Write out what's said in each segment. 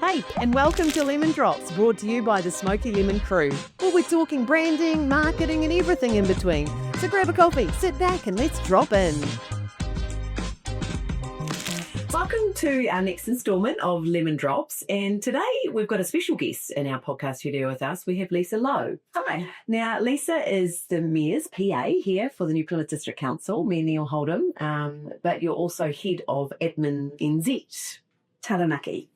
Hey, and welcome to Lemon Drops, brought to you by the Smoky Lemon crew. Well, we're talking branding, marketing, and everything in between. So grab a coffee, sit back, and let's drop in. Welcome to our next instalment of Lemon Drops, and today we've got a special guest in our podcast studio with us. We have Lisa Lowe. Hi. Now, Lisa is the Mayor's PA here for the New Plymouth District Council, Mayor Neil Holdham, but you're also Head of Admin NZ. Taranaki.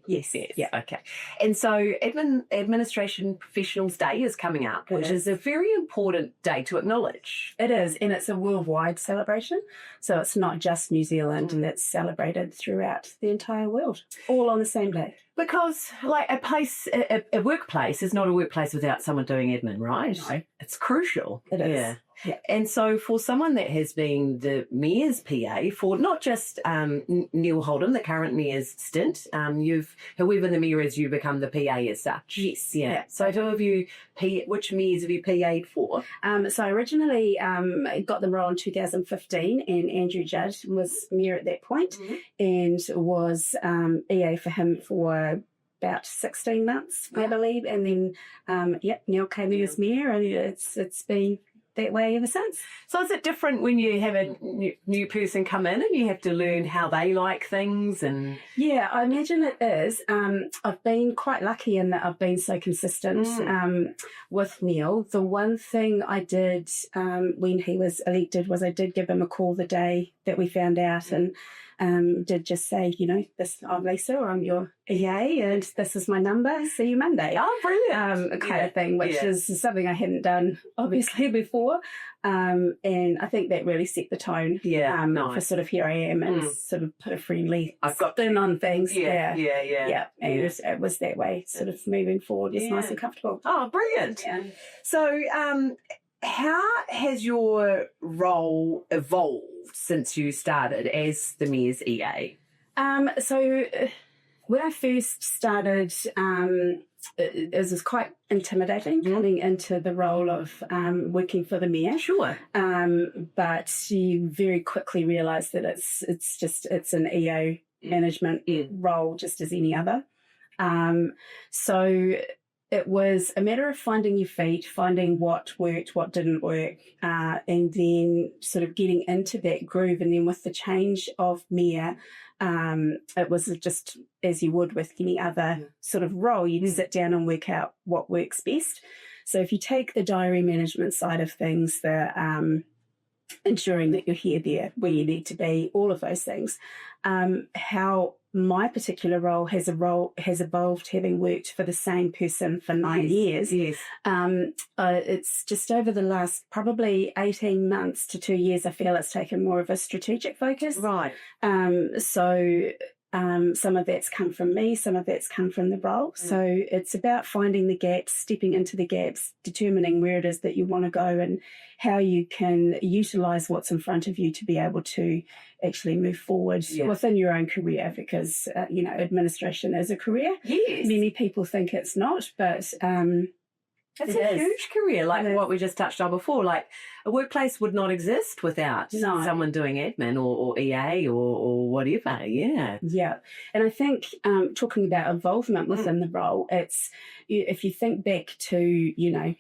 Yes. Yeah. Okay. And so Administration Professionals Day is coming up, which is a very important day to acknowledge. It is, and it's a worldwide celebration. So it's not just New Zealand, and it's celebrated throughout the entire world, all on the same day. Because, like, a workplace is not a workplace without someone doing admin, right? No. It's crucial. It is. Yeah. And so for someone that has been the Mayor's PA for not just Neil Holdham, the current Mayor's stint, whoever the Mayor is, you become the PA as such. Yes. Yeah. So who have you, which Mayors have you PA'd for? So I originally got the role in 2015, and Andrew Judd was Mayor at that point, and was EA for him for about 16 months, I believe. And then, Neil came in as Mayor, and it's been that way ever since. So is it different when you have a new person come in and you have to learn how they like things? And yeah, I imagine it is. I've been quite lucky in that I've been so consistent with Neil. The one thing I did when he was elected was I did give him a call the day that we found out, and did just say, I'm Lisa, I'm your EA, and this is my number. See you Monday. Oh, brilliant. Kind of thing, which is something I hadn't done, obviously, before. And I think that really set the tone nice. for sort of here I am, and sort of put a friendly spin on things. Yeah. And it was that way, sort of moving forward, just nice and comfortable. Oh, brilliant. Yeah. So how has your role evolved since you started as the Mayor's EA? So when I first started, it was quite intimidating coming into the role of working for the Mayor. Sure. But you very quickly realise that it's an EA management role just as any other. So it was a matter of finding your feet, finding what worked, what didn't work, and then sort of getting into that groove. And then with the change of Mayor, it was just as you would with any other sort of role, you sit down and work out what works best. So if you take the diary management side of things, the ensuring that you're there where you need to be, all of those things, how my particular role has evolved, having worked for the same person for 9 years. Yes. It's just over the last probably 18 months to 2 years, I feel it's taken more of a strategic focus. Right. Some of that's come from me, some of that's come from the role. So it's about finding the gaps, stepping into the gaps, determining where it is that you want to go and how you can utilise what's in front of you to be able to actually move forward within your own career, because, administration is a career. Yes. Many people think it's not, but it's a huge career, like what we just touched on before. Like a workplace would not exist without someone doing admin or EA or whatever. Yeah. Yeah. And I think talking about involvement within the role, it's, if you think back to,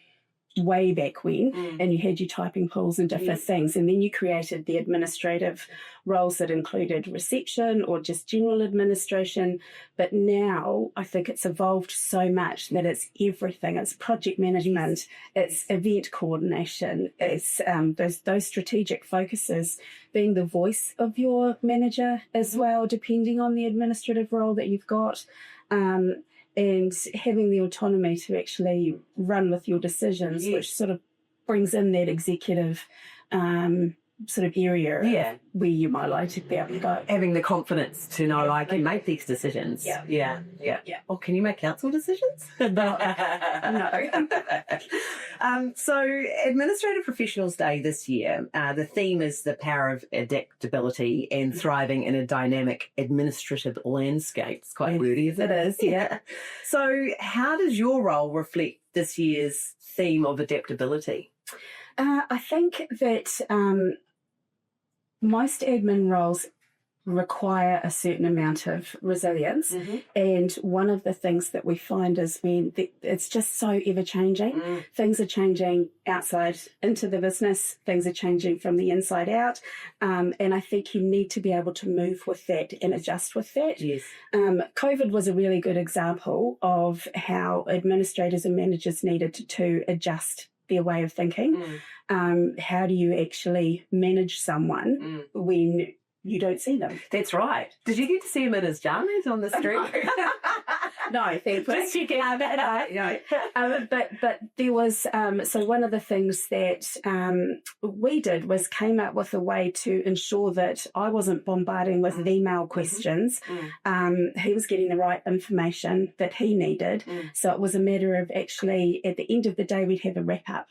way back when, and you had your typing pools and different things, and then you created the administrative roles that included reception or just general administration. But now I think it's evolved so much that it's everything. It's project management, it's event coordination, it's those strategic focuses, being the voice of your manager as well, depending on the administrative role that you've got. And having the autonomy to actually run with your decisions, which sort of brings in that executive sort of area where you might like to be able to go. Having the confidence to know I can make these decisions. Yeah. Oh, can you make council decisions? No. So Administrative Professionals Day this year, the theme is the power of adaptability and thriving in a dynamic administrative landscape. It's quite wordy, isn't it? Yeah. So how does your role reflect this year's theme of adaptability? I think that most admin roles require a certain amount of resilience. And one of the things that we find is when it's just so ever-changing. Things are changing outside into the business. Things are changing from the inside out. And I think you need to be able to move with that and adjust with that. Yes. COVID was a really good example of how administrators and managers needed to adjust their way of thinking. How do you actually manage someone when you don't see them? That's right. Did you get to see him in his jammies on the street? No, thankfully. But there was, so one of the things that we did was came up with a way to ensure that I wasn't bombarding with email questions. He was getting the right information that he needed. So it was a matter of actually, at the end of the day, we'd have a wrap up.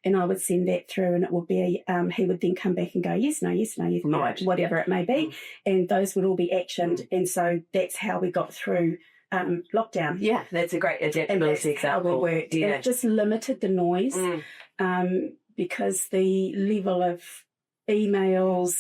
And I would send that through, and it would be, he would then come back and go, yes, no, yes, no, yes, no, whatever it may be. And those would all be actioned. And so that's how we got through lockdown. Yeah, that's a great adaptability example. How we worked. Yeah. It just limited the noise because the level of emails,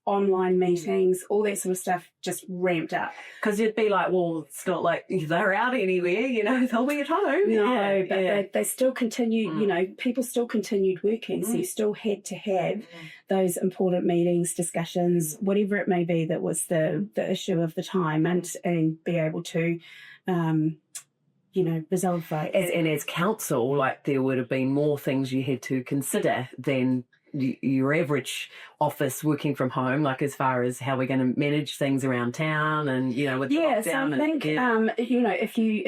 online meetings, all that sort of stuff just ramped up. Because you'd be like, well, it's not like they're out anywhere, they'll be at home. No, but they still continued, people still continued working. So you still had to have those important meetings, discussions, whatever it may be that was the issue of the time, and be able to resolve those. And as council, like, there would have been more things you had to consider than your average office working from home, like as far as how we're going to manage things around town and, with the lockdown. So I think,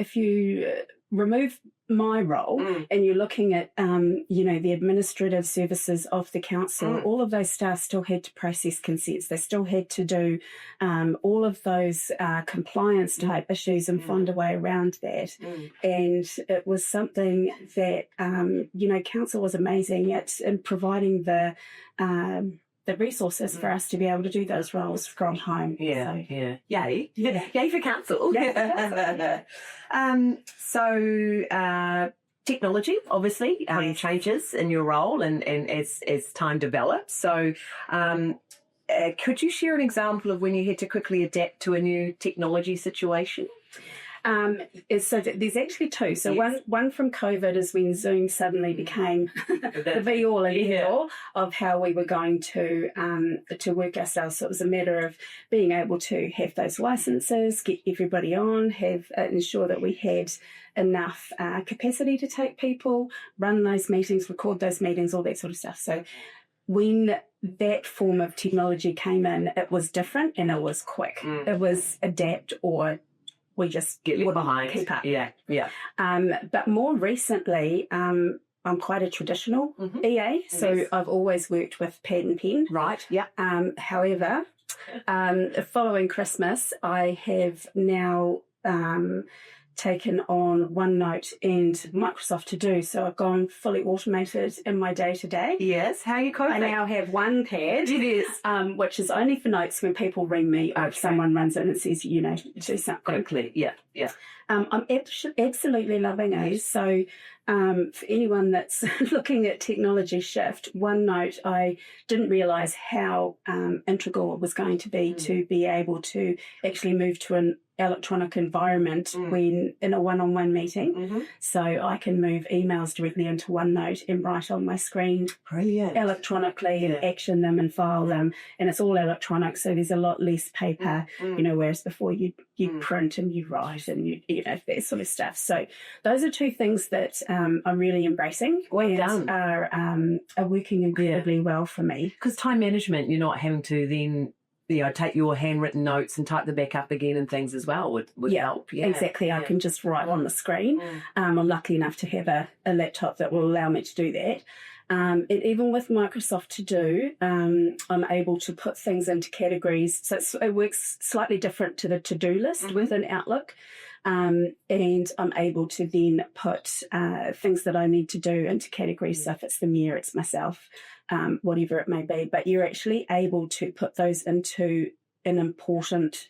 if you remove my role and you're looking at, the administrative services of the council, all of those staff still had to process consents. They still had to do all of those compliance type issues and find a way around that. And it was something that, council was amazing at in providing the resources for us to be able to do those roles from home. Yay for council. Technology obviously changes in your role and as time develops. So could you share an example of when you had to quickly adapt to a new technology situation? So there's actually two. So one from COVID is when Zoom suddenly became the be all and end all of how we were going to work ourselves. So it was a matter of being able to have those licenses, get everybody on, have ensure that we had enough capacity to take people, run those meetings, record those meetings, all that sort of stuff. So when that form of technology came in, it was different and it was quick. It was adapt or we just get left behind. Keep up. But more recently, I'm quite a traditional EA, so I've always worked with pad and pen. Right. Yeah. However, following Christmas, I have now taken on OneNote and Microsoft To Do. So I've gone fully automated in my day-to-day. Yes. How are you coping? I now have one pad. It is. Which is only for notes when people ring me or if someone runs in and says, do something. Quickly. Yeah. I'm absolutely loving it. So for anyone that's looking at technology shift, OneNote, I didn't realise how integral it was going to be able to actually move to an electronic environment when in a one-on-one meeting. So I can move emails directly into OneNote and write on my screen electronically and action them and file them, and it's all electronic, so there's a lot less paper, whereas before you print and you write and you that sort of stuff. So those are two things that I'm really embracing and are working incredibly well for me. Because time management, you're not having to then take your handwritten notes and type them back up again and things as well would help. Yeah, exactly. I can just write on the screen. I'm lucky enough to have a laptop that will allow me to do that. And even with Microsoft To Do, I'm able to put things into categories. So it works slightly different to the to-do list within Outlook. And I'm able to then put things that I need to do into categories. So if it's the mayor, it's myself, whatever it may be. But you're actually able to put those into an important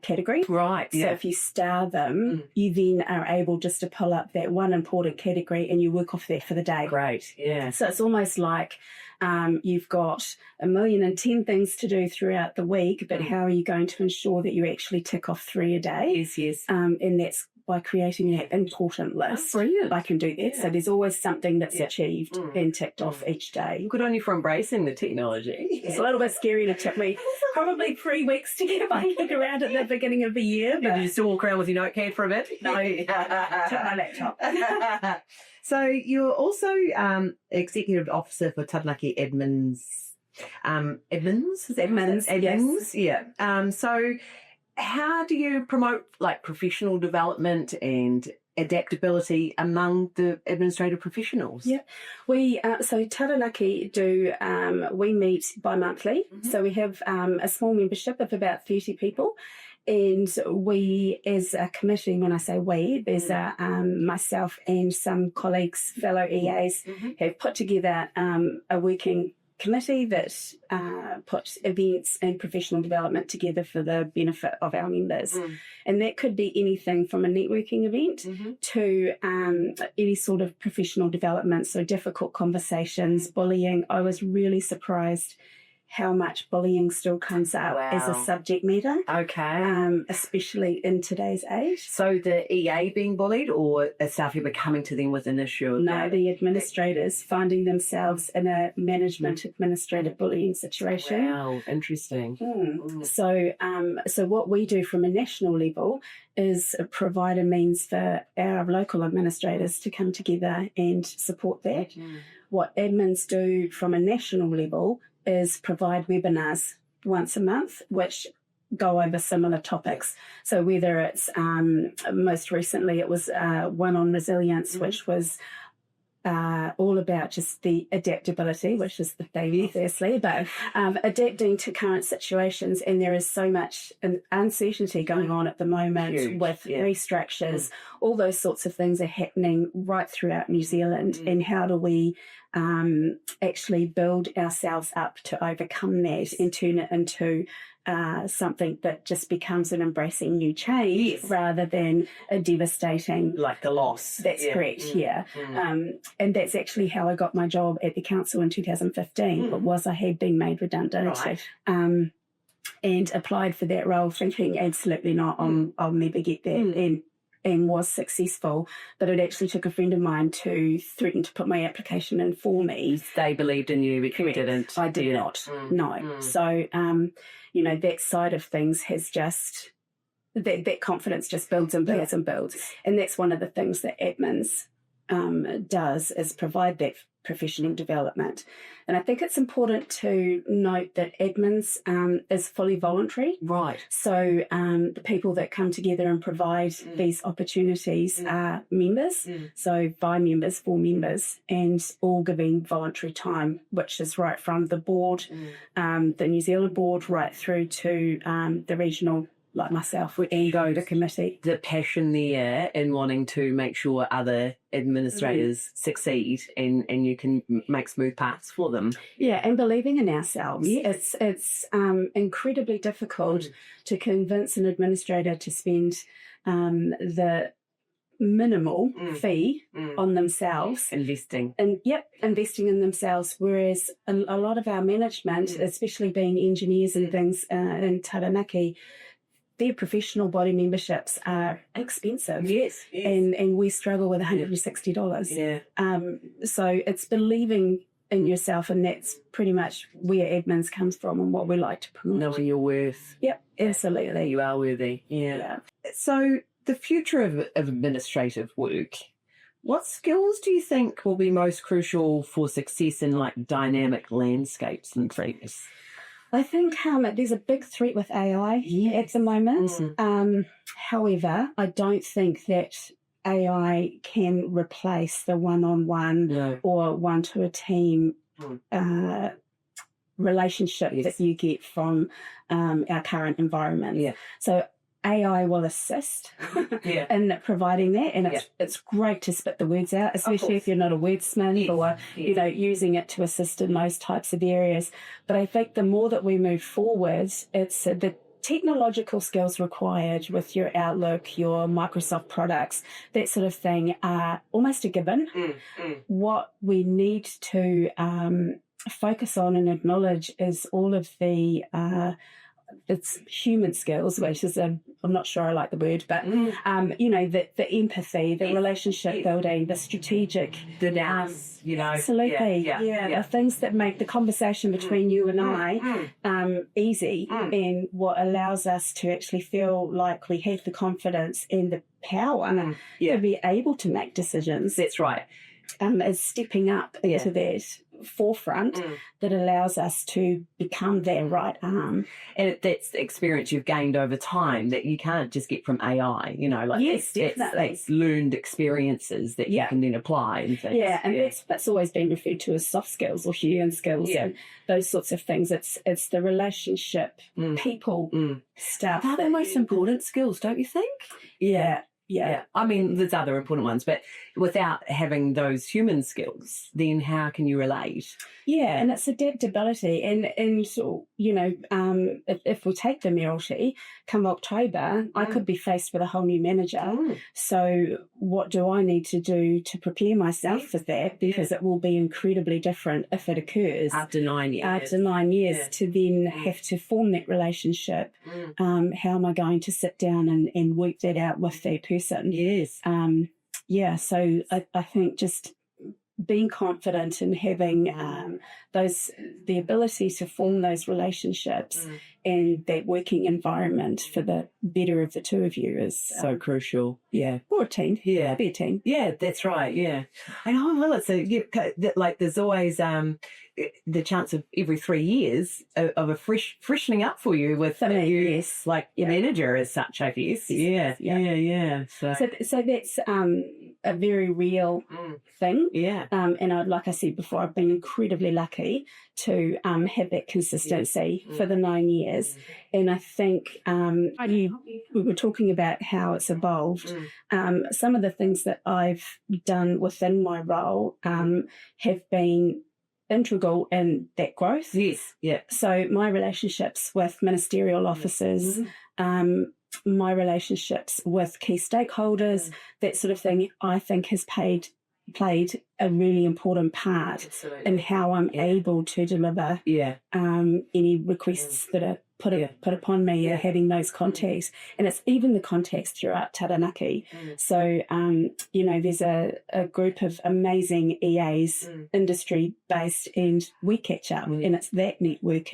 category. Right, So yeah. if you star them, you then are able just to pull up that one important category and you work off that for the day. Great, yeah. So it's almost like you've got 1,010,000 things to do throughout the week, but how are you going to ensure that you actually tick off 3 a day? Yes, yes. And that's by creating that important list. Oh, brilliant. I can do that. Yeah. So there's always something that's achieved and ticked off each day. Good on you for embracing the technology. It's a little bit scary, and it took me probably 3 weeks to get my head around at the beginning of the year. Did you still walk around with your notepad for a bit? No, took my laptop. So you're also Executive Officer for Taranaki Edmonds. Yes. Yeah. So how do you promote like professional development and adaptability among the administrative professionals? Yeah, we so Taranaki do we meet bi-monthly. So we have a small membership of about 30 people. And we, as a committee, when I say we, there's myself and some colleagues, fellow EAs, have put together a working committee that puts events and professional development together for the benefit of our members. And that could be anything from a networking event to any sort of professional development, so difficult conversations, bullying. I was really surprised how much bullying still comes up as a subject matter. Okay. Especially in today's age. So the EA being bullied, or a staff member coming to them with an issue? No, the administrators finding themselves in a management administrative bullying situation. Wow, interesting. So what we do from a national level is provide a means for our local administrators to come together and support that. What admins do from a national level is provide webinars once a month, which go over similar topics. So whether it's, most recently it was one on resilience, which was all about just the adaptability, which is the theme, firstly, but adapting to current situations. And there is so much uncertainty going on at the moment with restructures. All those sorts of things are happening right throughout New Zealand. And how do we actually build ourselves up to overcome that and turn it into something that just becomes an embracing new change rather than a devastating... Like the loss. That's correct, and that's actually how I got my job at the council in 2015. It was I had been made redundant. And applied for that role thinking absolutely not, I'll never get that. And was successful, but it actually took a friend of mine to threaten to put my application in for me. They believed in you, but you didn't. I did not. No. So, that side of things has just, that confidence just builds and builds and builds. And that's one of the things that admins does, is provide that professional development. And I think it's important to note that admins is fully voluntary. Right. So the people that come together and provide these opportunities are members, so by members, for members, and all giving voluntary time, which is right from the board, the New Zealand board, right through to the regional, like myself, and go to committee. The passion there in wanting to make sure other administrators succeed and you can make smooth paths for them. Yeah, and believing in ourselves. It's incredibly difficult to convince an administrator to spend the minimal fee on themselves. Investing. And investing in themselves, whereas a lot of our management, especially being engineers and things in Taranaki, their professional body memberships are expensive. Yes. And we struggle with $160. So it's believing in yourself, and that's pretty much where admins comes from and what we like to promote. Knowing your worth. Yep, absolutely. You are worthy. Yeah. So the future of administrative work, what skills do you think will be most crucial for success in like dynamic landscapes and things? I think there's a big threat with AI at the moment. However, I don't think that AI can replace the one-on-one or one-to-a-team relationship that you get from our current environment. So AI will assist in providing that, and it's great to spit the words out, especially if you're not a wordsmith or using it to assist in those types of areas. But I think the more that we move forward, it's the technological skills required with your Outlook, your Microsoft products, that sort of thing are almost a given. What we need to focus on and acknowledge is all of the it's human skills, which is I'm not sure I like the word, but the empathy, the relationship building, the strategic, the dance, absolutely, the things that make the conversation between you and I easy, and what allows us to actually feel like we have the confidence and the power to be able to make decisions. That's right. Is stepping up into that forefront that allows us to become their right arm. And that's the experience you've gained over time that you can't just get from AI, Yes, definitely. It's learned experiences that you can then apply and things. Yeah, and that's always been referred to as soft skills or human skills and those sorts of things. It's the relationship, people stuff. They're the most important skills, don't you think? Yeah. I mean, there's other important ones, but without having those human skills, then how can you relate? Yeah, and it's adaptability. And so, if we take the mayoralty, come October, I could be faced with a whole new manager. So what do I need to do to prepare myself for that? Because it will be incredibly different if it occurs. After 9 years. After 9 years, to then have to form that relationship. How am I going to sit down and work that out with that person? Yes. So I think just being confident and having the ability to form those relationships and that working environment for the better of the two of you is so crucial. Yeah. Or a team. Yeah. Be a team. Yeah, that's right. Yeah. And there's always the chance of every 3 years of a freshening up for you with manager as such, I guess. Yeah. So that's a very real thing. Yeah. And like I said before, I've been incredibly lucky to have that consistency for the 9 years. And I think we were talking about how it's evolved. Some of the things that I've done within my role have been integral in that growth. Yes, yeah. So my relationships with ministerial officers, my relationships with key stakeholders, that sort of thing, I think has played a really important part in how I'm able to deliver any requests that are put upon me, having those contacts. And it's even the contacts throughout Taranaki. So, there's a group of amazing EAs, industry-based, and we catch up, and it's that network.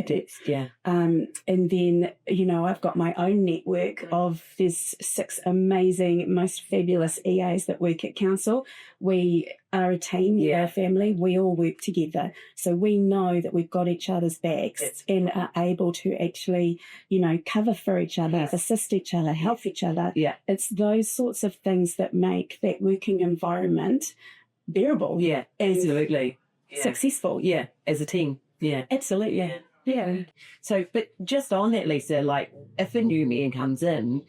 And then, I've got my own network of there's 6 amazing, most fabulous EAs that work at council. We are a team, we're a family, we all work together. So we know that we've got each other's backs and are able to actually, cover for each other, assist each other, help each other. Yeah. It's those sorts of things that make that working environment bearable. Yeah, absolutely. Successful. Yeah, as a team. Yeah. Absolutely. Yeah. So, but just on that, Lisa, if a new mayor comes in,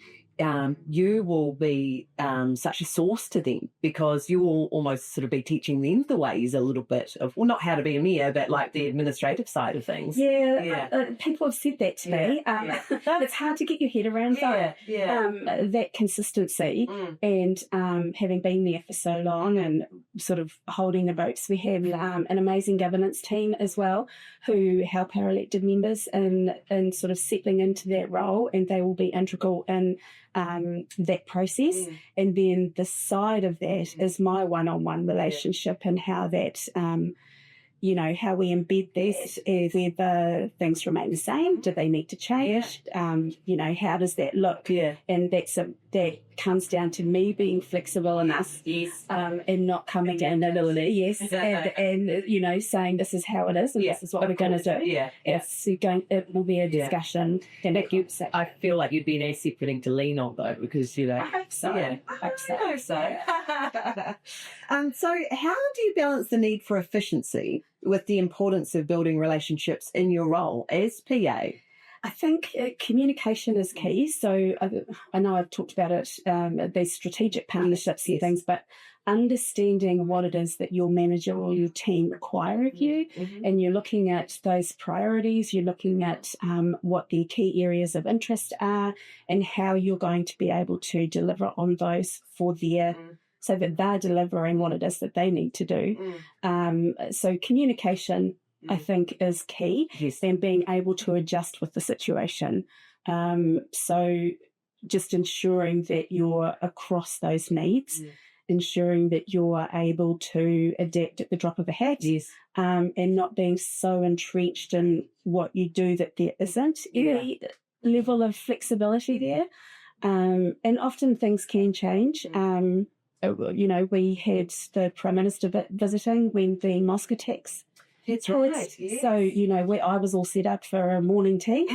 you will be such a source to them because you will almost sort of be teaching them the ways a little bit of, well, not how to be a mayor, but the administrative side of things. People have said that to me. It's hard to get your head around that consistency and having been there for so long and sort of holding the ropes. We have an amazing governance team as well who help our elected members in sort of settling into that role, and they will be integral in that process. And then the side of that is my one-on-one relationship and how that, how we embed this, whether things remain the same, do they need to change, how does that look? And that comes down to me being flexible enough and not coming in a little and saying this is how it is and this is what we're going to do. It will be a discussion. And I feel like you'd be an asset fitting to lean on though, because I hope so. I hope so. So how do you balance the need for efficiency with the importance of building relationships in your role as PA? I think communication is key. So I know I've talked about it, these strategic partnerships and things, but understanding what it is that your manager or your team require of you, and you're looking at those priorities, you're looking at what the key areas of interest are and how you're going to be able to deliver on those for their so that they're delivering what it is that they need to do. So communication, I think, is key. Yes. Then being able to adjust with the situation. So just ensuring that you're across those needs, ensuring that you're able to adapt at the drop of a hat, and not being so entrenched in what you do that there isn't any level of flexibility there. And often things can change. You know, we had the Prime Minister visiting when the mosque attacks. That's right. Yes. So, you know, I was all set up for a morning tea.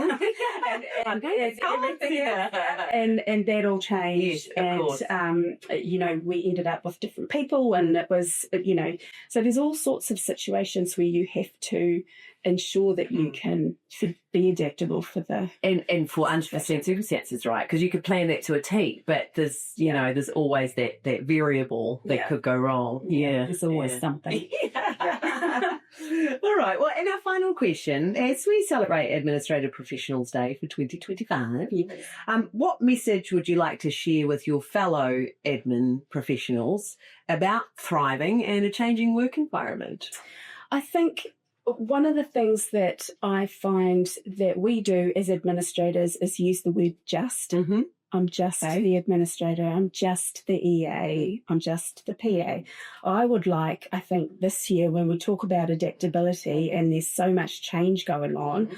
and that all changed. Yes, of course. You know, we ended up with different people, and it was, you know, so there's all sorts of situations where you have to ensure that you can be adaptable for the and for unforeseen circumstances, right? Because you could plan that to a T, but there's there's always that variable that could go wrong. There's always something. All right. Well, and our final question, as we celebrate Administrative Professionals Day for 2025, what message would you like to share with your fellow admin professionals about thriving in a changing work environment? I think one of the things that I find that we do as administrators is use the word just. I'm just the administrator, I'm just the EA, I'm just the PA. I think this year when we talk about adaptability and there's so much change going on,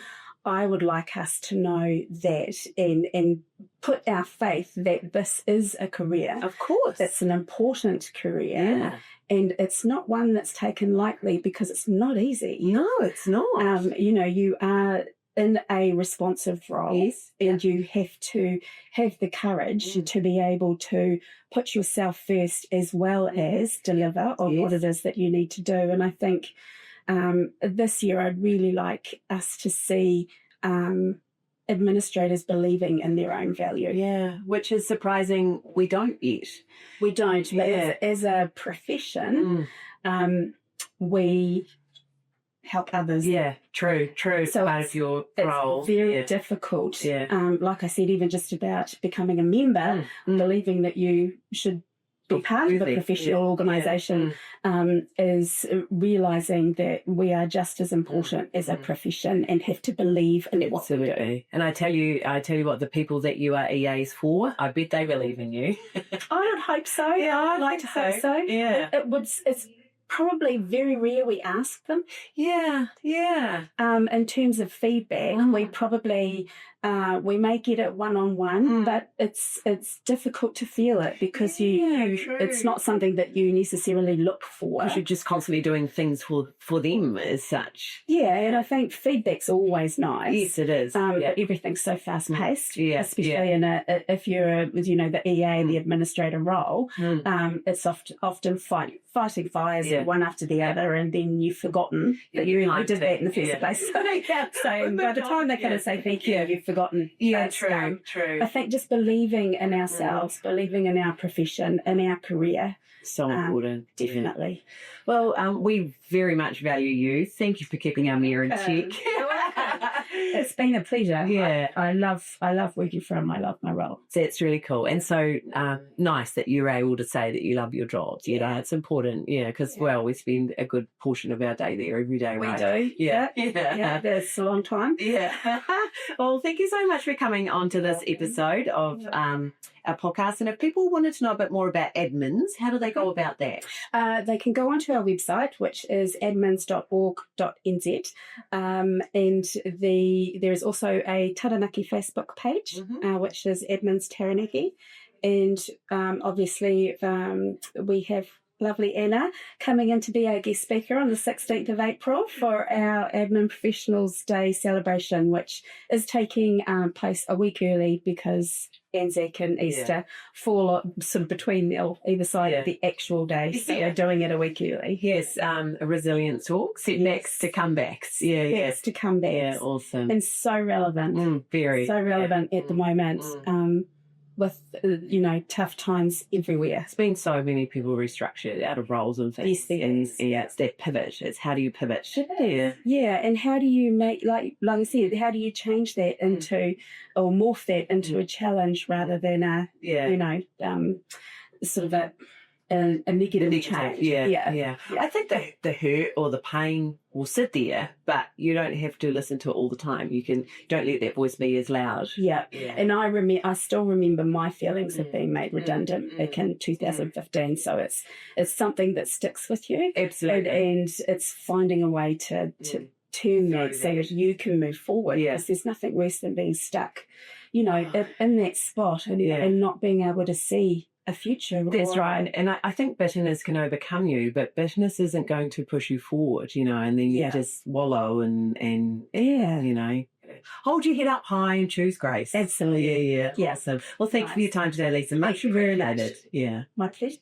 I would like us to know that and put our faith that this is a career. Of course. It's an important career. Yeah. And it's not one that's taken lightly because it's not easy. No, it's not. You know, you are in a responsive role, and you have to have the courage to be able to put yourself first as well as deliver on what it is that you need to do. And I think this year I'd really like us to see administrators believing in their own value. Yeah, which is surprising we don't yet. We don't, but as a profession, we help others. Yeah, true. So part of your role. It's very difficult. Yeah. Like I said, even just about becoming a member, believing that you should be part of a professional organisation, is realising that we are just as important as a profession and have to believe in what we do. And I tell you what, the people that you are EAs for, I bet they believe in you. I would hope so. Yeah, I'd like to hope so. Yeah. It's probably very rare we ask them. Yeah. In terms of feedback, we probably we may get it one-on-one, but it's difficult to feel it because it's not something that you necessarily look for. Because you're just constantly doing things for them as such. Yeah, and I think feedback's always nice. Yes, it is. But everything's so fast-paced, Yeah. especially if you're the EA, the administrator role. It's often fighting fires one after the other, and then you've forgotten that you did that in the first place. So by the time they kind of say thank you, you've forgotten. Yeah, true. I think just believing in ourselves, believing in our profession, in our career. So important. Definitely. Well, we very much value you. Thank you for keeping our mayor in check. It's been a pleasure. Yeah. I love working for him. I love my role. That's really cool. And so nice that you're able to say that you love your job. You know, it's important. Yeah, because, well, we spend a good portion of our day there every day, right? We do. Yeah. That's a long time. Yeah. Well, thank you so much for coming on to this episode of our podcast. And if people wanted to know a bit more about admins, how do they go about that? They can go onto our website, which is admins.org.nz, and there is also a Taranaki Facebook page, which is Admins Taranaki, and obviously we have lovely Anna, coming in to be our guest speaker on the 16th of April for our Admin Professionals Day celebration, which is taking place a week early because Anzac and Easter fall sort of between either side of the actual day. So we're doing it a week early. Yes, a resilience talk, setbacks to comebacks. Yes, to comebacks. Yeah, awesome. And so relevant. Very. So relevant at the moment. With, tough times everywhere. There's been so many people restructured out of roles and things. Yes, and it's that pivot. It's how do you pivot? Yeah, and how do you make, like I said, how do you change that into, or morph that into a challenge rather than a, sort of a negative change. Yeah. I think the hurt or the pain will sit there, but you don't have to listen to it all the time. Don't let that voice be as loud. Yeah. And I still remember my feelings of being made redundant back in 2015. So it's something that sticks with you. Absolutely. And it's finding a way to turn that so that you can move forward. Because there's nothing worse than being stuck, in that spot and not being able to see a future. That's right. And I think bitterness can overcome you, but bitterness isn't going to push you forward, and then you just wallow and hold your head up high and choose grace. Absolutely. Yeah. Awesome. Well, thank you for your time today, Lisa. Much appreciated. Yeah. My pleasure.